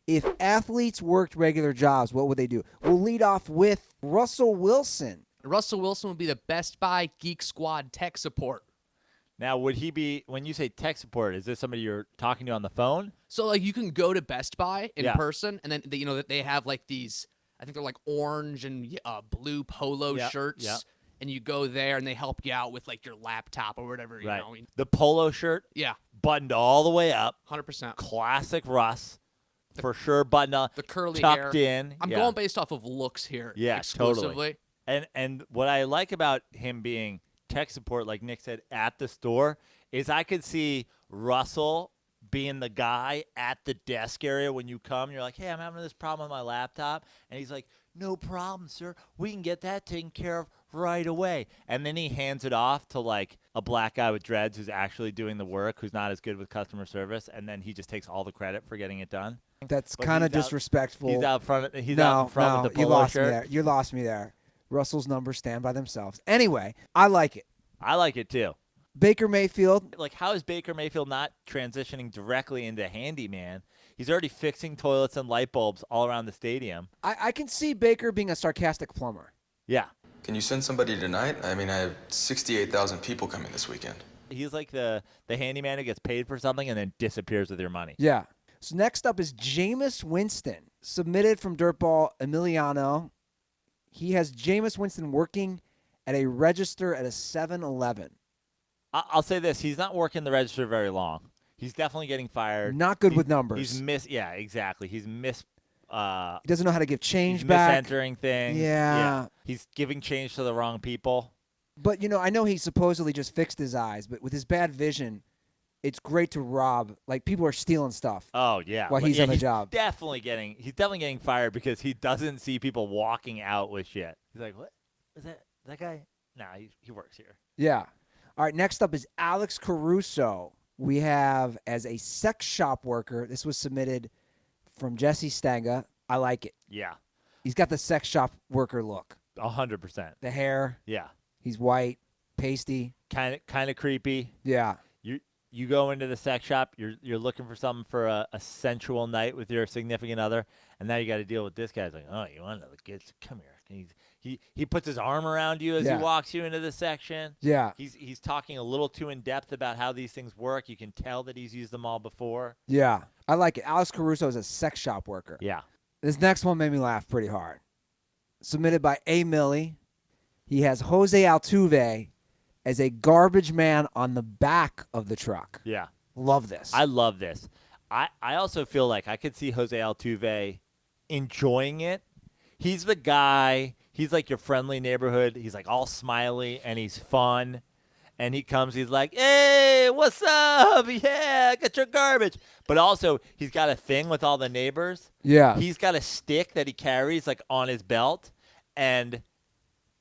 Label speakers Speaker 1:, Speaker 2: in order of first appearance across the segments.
Speaker 1: If athletes worked regular jobs, what would they do? We'll lead off with Russell Wilson.
Speaker 2: Russell Wilson would be the Best Buy Geek Squad tech support.
Speaker 3: Now, would he be, when you say tech support, is this somebody you're talking to on the phone?
Speaker 2: So, like, you can go to Best Buy in
Speaker 3: Yeah.
Speaker 2: person, and then, they have, like, these, I think they're, like, orange and blue polo shirts.
Speaker 3: Yeah.
Speaker 2: And you go there, and they help you out with, like, your laptop or whatever, you
Speaker 3: Right.
Speaker 2: know.
Speaker 3: The polo shirt,
Speaker 2: Yeah,
Speaker 3: buttoned all the way up.
Speaker 2: 100%.
Speaker 3: Classic Russ. For sure, buttoned up.
Speaker 2: The curly
Speaker 3: tucked
Speaker 2: hair.
Speaker 3: in.
Speaker 2: I'm
Speaker 3: yeah.
Speaker 2: going based off of looks here exclusively.
Speaker 3: Totally. And what I like about him being tech support, like Nick said, at the store, is I could see Russell being the guy at the desk area when you come. You're like, hey, I'm having this problem with my laptop. And he's like, no problem, sir. We can get that taken care of right away. And then he hands it off to, like, a black guy with dreads who's actually doing the work, who's not as good with customer service. And then he just takes all the credit for getting it done.
Speaker 1: That's
Speaker 3: But
Speaker 1: kind of
Speaker 3: he's out-
Speaker 1: disrespectful.
Speaker 3: He's out front. He's out in front with the
Speaker 1: you
Speaker 3: polo
Speaker 1: lost me
Speaker 3: shirt.
Speaker 1: there. You lost me there. Russell's numbers stand by themselves. Anyway, I like it.
Speaker 3: I like it too.
Speaker 1: Baker Mayfield.
Speaker 3: Like, how is Baker Mayfield not transitioning directly into handyman? He's already fixing toilets and light bulbs all around the stadium.
Speaker 1: I can see Baker being a sarcastic plumber.
Speaker 3: Yeah.
Speaker 4: Can you send somebody tonight? I mean, I have 68,000 people coming this weekend.
Speaker 3: He's like the handyman who gets paid for something and then disappears with your money.
Speaker 1: Yeah. So next up is Jameis Winston, submitted from Dirtball Emiliano. He has Jameis Winston working at a register at a 7-Eleven.
Speaker 3: I'll say this. He's not working the register very long. He's definitely getting fired.
Speaker 1: Not good with numbers.
Speaker 3: Yeah, exactly. He's
Speaker 1: He doesn't know how to give change
Speaker 3: he's
Speaker 1: back.
Speaker 3: misentering things.
Speaker 1: Yeah.
Speaker 3: He's giving change to the wrong people.
Speaker 1: But, I know he supposedly just fixed his eyes, but with his bad vision, it's great to rob. Like, people are stealing stuff.
Speaker 3: Oh, yeah.
Speaker 1: While he's on the job.
Speaker 3: He's definitely getting fired because he doesn't see people walking out with shit. He's like, what? Is that guy? Nah, he works here.
Speaker 1: Yeah. All right, next up is Alex Caruso. We have as a sex shop worker. This was submitted from Jesse Stanga. I like it.
Speaker 3: Yeah.
Speaker 1: He's got the sex shop worker look.
Speaker 3: 100%.
Speaker 1: The hair.
Speaker 3: Yeah.
Speaker 1: He's white, pasty.
Speaker 3: Kind of creepy.
Speaker 1: Yeah.
Speaker 3: You go into the sex shop, you're looking for something for a sensual night with your significant other, and now you got to deal with this guy's like, oh, you want to get, come here. He puts his arm around you as he walks you into the section.
Speaker 1: Yeah.
Speaker 3: He's talking a little too in depth about how these things work. You can tell that he's used them all before.
Speaker 1: Yeah. I like it. Alex Caruso is a sex shop worker.
Speaker 3: Yeah.
Speaker 1: This next one made me laugh pretty hard. Submitted by A. Millie. He has Jose Altuve as a garbage man on the back of the truck.
Speaker 3: Yeah.
Speaker 1: Love this.
Speaker 3: I love this. I also feel like I could see Jose Altuve enjoying it. He's the guy. He's like your friendly neighborhood. He's like all smiley and he's fun. And he comes, he's like, hey, what's up? Yeah, I got your garbage. But also, he's got a thing with all the neighbors.
Speaker 1: Yeah.
Speaker 3: He's got a stick that he carries like on his belt. And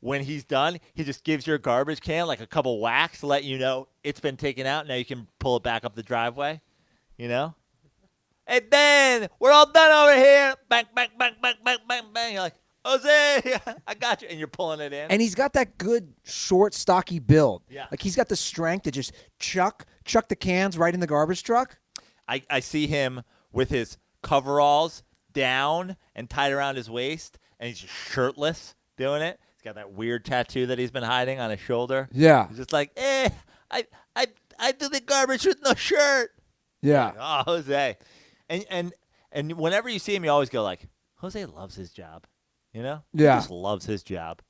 Speaker 3: when he's done, he just gives your garbage can like a couple whacks to let you know it's been taken out. Now you can pull it back up the driveway, you know? Hey, Ben, we're all done over here. Bang, bang, bang, bang, bang, bang, bang. You're like, Jose, I got you. And you're pulling it in.
Speaker 1: And he's got that good, short, stocky build.
Speaker 3: Yeah.
Speaker 1: Like, he's got the strength to just chuck the cans right in the garbage truck.
Speaker 3: I see him with his coveralls down and tied around his waist, and he's just shirtless doing it. He's got that weird tattoo that he's been hiding on his shoulder.
Speaker 1: Yeah.
Speaker 3: He's just like, I do the garbage with no shirt.
Speaker 1: Yeah.
Speaker 3: Oh, Jose. And whenever you see him, you always go like, Jose loves his job. You know?
Speaker 1: Yeah.
Speaker 3: He just loves his job.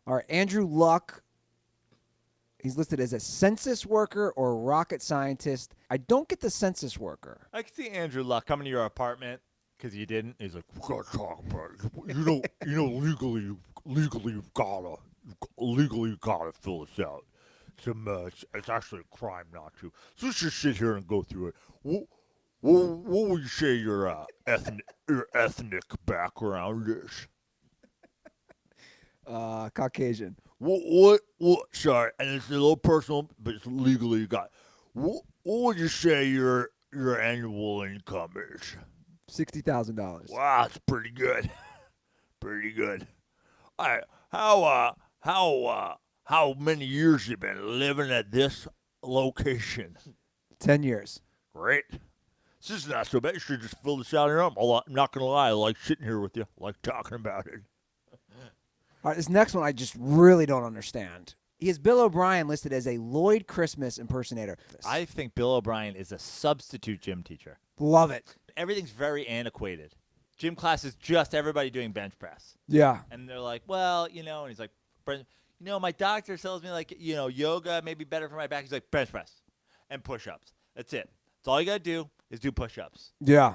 Speaker 1: All right, Andrew Luck. He's listed as a census worker or rocket scientist. I don't get the census worker.
Speaker 3: I can see Andrew Luck coming to your apartment because you didn't. He's like,
Speaker 5: We gotta talk about it. Legally you gotta fill this out. It's actually a crime not to. So let's just sit here and go through it. What would you say your ethnic background is?
Speaker 1: Caucasian.
Speaker 5: What? Sorry, and it's a little personal, but it's legally you got. What would you say your annual income is?
Speaker 1: $60,000.
Speaker 5: Wow, that's pretty good. Pretty good. All right, how many years you been living at this location?
Speaker 1: 10 years.
Speaker 5: Great. This is not so bad. You should just fill this out on your own. I'm not going to lie. I like sitting here with you. I like talking about it.
Speaker 1: All right, this next one I just really don't understand. He has Bill O'Brien listed as a Lloyd Christmas impersonator.
Speaker 3: I think Bill O'Brien is a substitute gym teacher.
Speaker 1: Love it.
Speaker 3: Everything's very antiquated. Gym class is just everybody doing bench press.
Speaker 1: Yeah.
Speaker 3: And they're like, well, and he's like, my doctor tells me, like, yoga may be better for my back. He's like, bench press and push-ups. That's it. That's all you got to do is do push-ups.
Speaker 1: Yeah.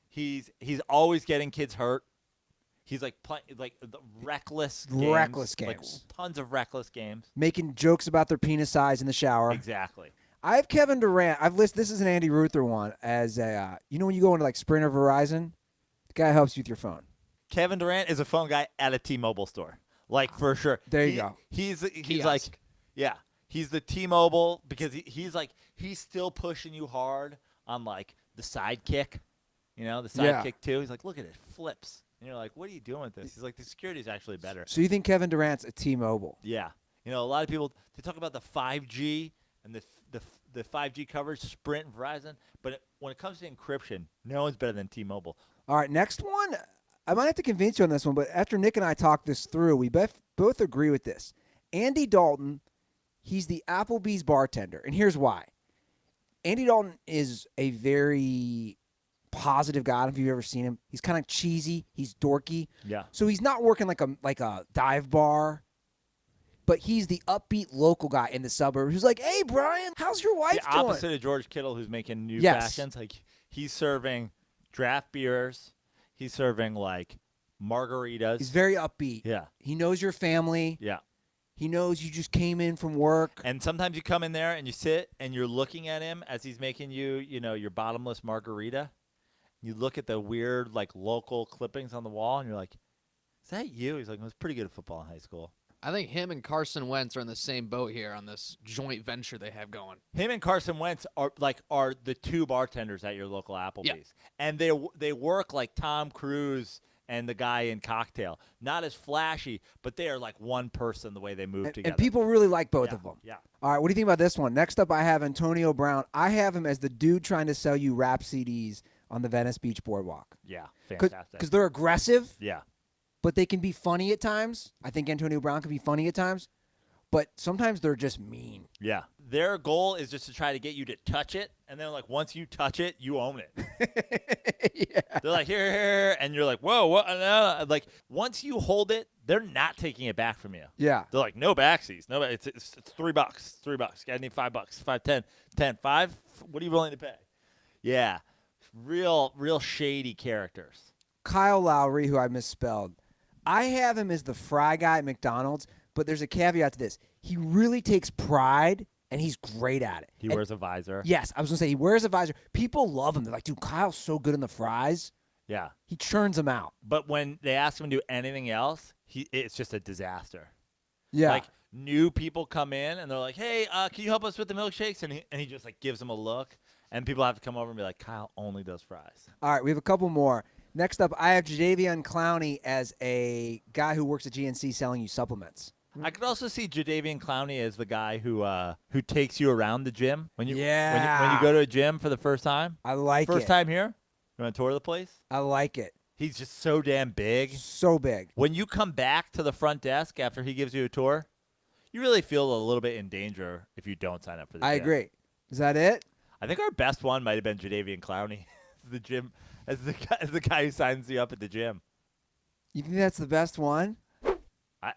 Speaker 3: He's always getting kids hurt. He's like playing like the reckless
Speaker 1: games.
Speaker 3: Like tons of reckless games.
Speaker 1: Making jokes about their penis size in the shower.
Speaker 3: Exactly.
Speaker 1: I have Kevin Durant. I've listed, this is an Andy Ruther one, as a, when you go into like Sprint or Verizon, the guy helps you with your phone.
Speaker 3: Kevin Durant is a phone guy at a T-Mobile store. Like, for sure.
Speaker 1: There you go.
Speaker 3: He's like, yeah, he's the T-Mobile because he's still pushing you hard on like the sidekick, the sidekick too. He's like, look at it, flips. And you're like, what are you doing with this? He's like, the security is actually better.
Speaker 1: So you think Kevin Durant's a T-Mobile?
Speaker 3: Yeah. A lot of people, they talk about the 5G and the 5G coverage, Sprint and Verizon. But when it comes to encryption, no one's better than T-Mobile.
Speaker 1: All right, next one. I might have to convince you on this one, but after Nick and I talked this through, we both agree with this. Andy Dalton, he's the Applebee's bartender, and here's why. Andy Dalton is a very positive guy. I don't know if you've ever seen him. He's kind of cheesy. He's dorky.
Speaker 3: Yeah.
Speaker 1: So he's not working like a dive bar, but he's the upbeat local guy in the suburbs who's like, hey, Brian, how's your wife
Speaker 3: the
Speaker 1: doing?
Speaker 3: Opposite of George Kittle, who's making new
Speaker 1: Yes.
Speaker 3: fashions. Like, he's serving draft beers. He's serving, like, margaritas.
Speaker 1: He's very upbeat.
Speaker 3: Yeah.
Speaker 1: He knows your family.
Speaker 3: Yeah.
Speaker 1: He knows you just came in from work.
Speaker 3: And sometimes you come in there and you sit and you're looking at him as he's making you, your bottomless margarita. You look at the weird, like, local clippings on the wall, and you're like, is that you? He's like, I was pretty good at football in high school.
Speaker 2: I think him and Carson Wentz are in the same boat here on this joint venture they have going.
Speaker 3: Him and Carson Wentz are the two bartenders at your local Applebee's.
Speaker 2: Yeah.
Speaker 3: And they work like Tom Cruise and the guy in Cocktail. Not as flashy, but they are like one person the way they move together.
Speaker 1: And people really like both of them.
Speaker 3: Yeah.
Speaker 1: All right, what do you think about this one? Next up, I have Antonio Brown. I have him as the dude trying to sell you rap CDs on the Venice Beach Boardwalk.
Speaker 3: Yeah, fantastic.
Speaker 1: Because they're aggressive,
Speaker 3: Yeah.
Speaker 1: but they can be funny at times. I think Antonio Brown can be funny at times, but sometimes they're just mean.
Speaker 3: Yeah. Their goal is just to try to get you to touch it, and then, like, once you touch it, you own it.
Speaker 1: Yeah.
Speaker 3: They're like, here, and you're like, whoa, what? Like, once you hold it, they're not taking it back from you.
Speaker 1: Yeah.
Speaker 3: They're like, no backsies. No, it's $3. $3. I need $5. $5, 10. $5? What are you willing to pay? Yeah. Real shady characters.
Speaker 1: Kyle Lowry, who I misspelled. I have him as the fry guy at McDonald's, but there's a caveat to this. He really takes pride, and he's great at it.
Speaker 3: He wears a visor.
Speaker 1: Yes, I was going to say, he wears a visor. People love him. They're like, dude, Kyle's so good in the fries.
Speaker 3: Yeah.
Speaker 1: He churns them out.
Speaker 3: But when they ask him to do anything else, it's just a disaster.
Speaker 1: Yeah.
Speaker 3: Like, new people come in, and they're like, hey, can you help us with the milkshakes? And he just, like, gives them a look. And people have to come over and be like, Kyle only does fries.
Speaker 1: All right, we have a couple more. Next up, I have Jadeveon Clowney as a guy who works at GNC selling you supplements.
Speaker 3: I could also see Jadeveon Clowney as the guy who takes you around the gym when you when you go to a gym for the first time.
Speaker 1: I like it.
Speaker 3: First time here, you want to tour the place?
Speaker 1: I like it.
Speaker 3: He's just so damn big.
Speaker 1: So big.
Speaker 3: When you come back to the front desk after he gives you a tour, you really feel a little bit in danger if you don't sign up for the gym.
Speaker 1: I agree. Is that it?
Speaker 3: I think our best one might have been Jadeveon Clowney as the guy who signs you up at the gym.
Speaker 1: You think that's the best one?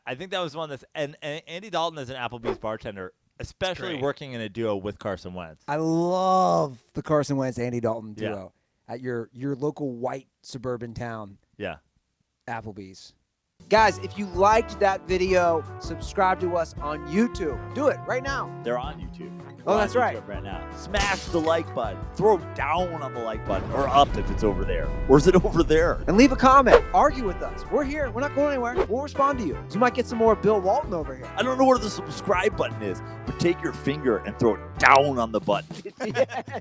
Speaker 3: I think that was one that's and Andy Dalton as an Applebee's bartender, especially
Speaker 2: great.
Speaker 3: working in a duo with Carson Wentz.
Speaker 1: I love the Carson Wentz Andy Dalton duo at your local white suburban town,
Speaker 3: Yeah.
Speaker 1: Applebee's. Guys, if you liked that video, subscribe to us on YouTube. Do it right now.
Speaker 3: They're on YouTube.
Speaker 1: Oh,
Speaker 3: They're
Speaker 1: that's
Speaker 3: on
Speaker 1: right.
Speaker 3: YouTube right now. Smash the like button. Throw down on the like button, or up if it's over there. Or is it over there?
Speaker 1: And leave a comment. Argue with us. We're here. We're not going anywhere. We'll respond to you. You might get some more Bill Walton over here.
Speaker 3: I don't know where the subscribe button is, but take your finger and throw it down on the button.
Speaker 1: Yeah.